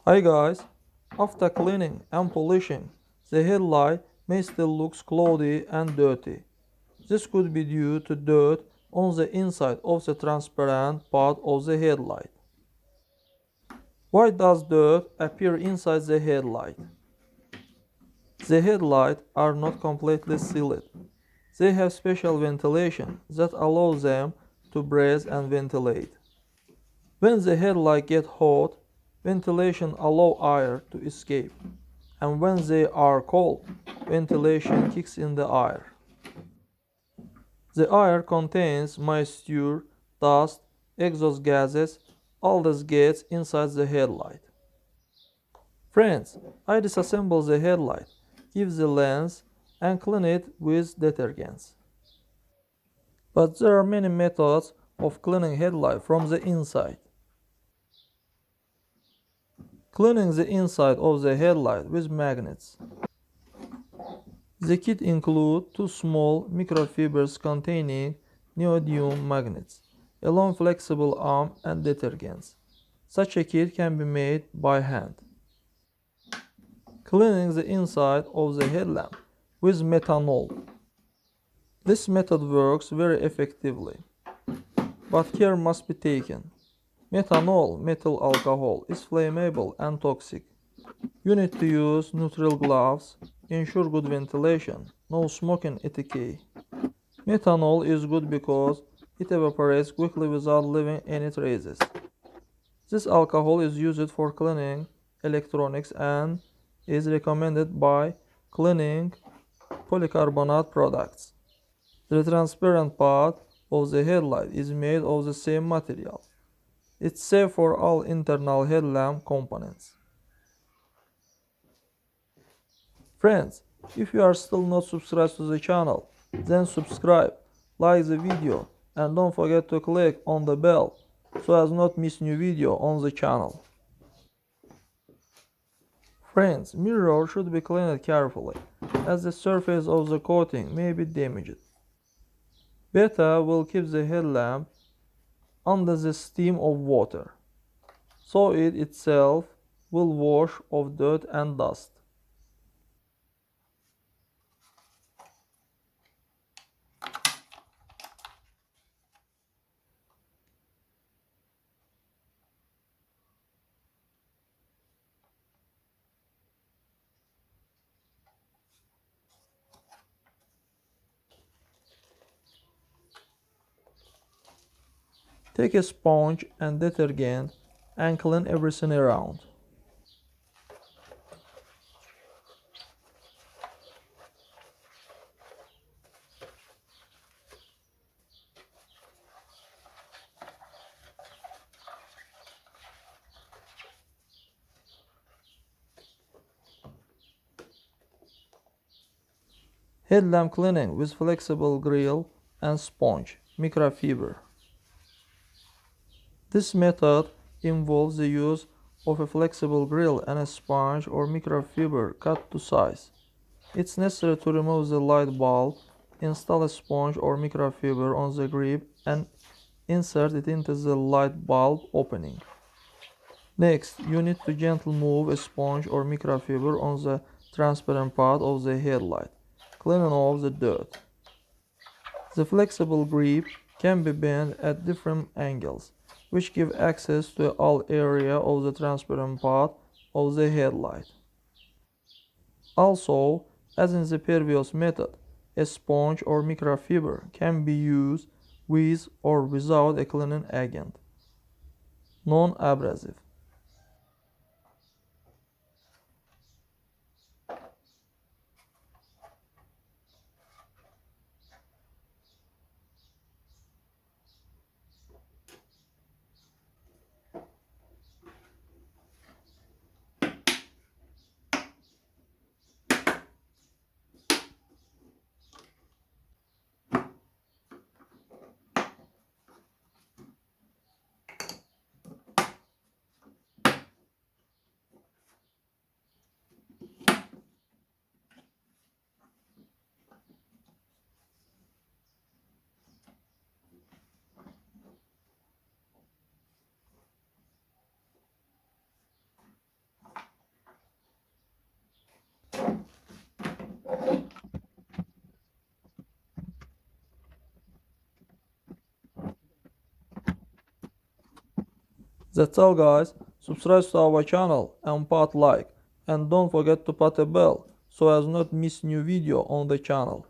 Hi guys, after cleaning and polishing, the headlight may still look cloudy and dirty. This could be due to dirt on the inside of the transparent part of the headlight. Why does dirt appear inside the headlight? The headlights are not completely sealed. They have special ventilation that allows them to breathe and ventilate. When the headlight gets hot, ventilation allows air to escape, and when they are cold, ventilation kicks in the air. The air contains moisture, dust, exhaust gases, all this gets inside the headlight. Friends, I disassemble the headlight, give the lens, and clean it with detergents. But there are many methods of cleaning headlight from the inside. Cleaning the inside of the headlight with magnets. The kit includes two small microfibers containing neodymium magnets, a long flexible arm, and detergents. Such a kit can be made by hand. Cleaning the inside of the headlamp with methanol. This method works very effectively, but care must be taken. Methanol, methyl alcohol, is flammable and toxic. You need to use neutral gloves, ensure good ventilation, no smoking etiquette. Methanol is good because it evaporates quickly without leaving any traces. This alcohol is used for cleaning electronics and is recommended by cleaning polycarbonate products. The transparent part of the headlight is made of the same material. It's safe for all internal headlamp components. Friends, if you are still not subscribed to the channel, then subscribe, like the video, and don't forget to click on the bell so as not miss new video on the channel. Friends, mirror should be cleaned carefully, as the surface of the coating may be damaged. Beta will keep the headlamp under the stream of water, so it itself will wash off dirt and dust. Take a sponge and detergent and clean everything around. Headlamp cleaning with flexible grill and sponge, microfiber. This method involves the use of a flexible grill and a sponge or microfiber cut to size. It's necessary to remove the light bulb, install a sponge or microfiber on the grip and insert it into the light bulb opening. Next, you need to gently move a sponge or microfiber on the transparent part of the headlight, cleaning off the dirt. The flexible grip can be bent at different angles, which give access to all area of the transparent part of the headlight. Also, as in the previous method, a sponge or microfiber can be used with or without a cleaning agent, non-abrasive. That's all guys, subscribe to our channel and put like, and don't forget to put a bell so as not miss new video on the channel.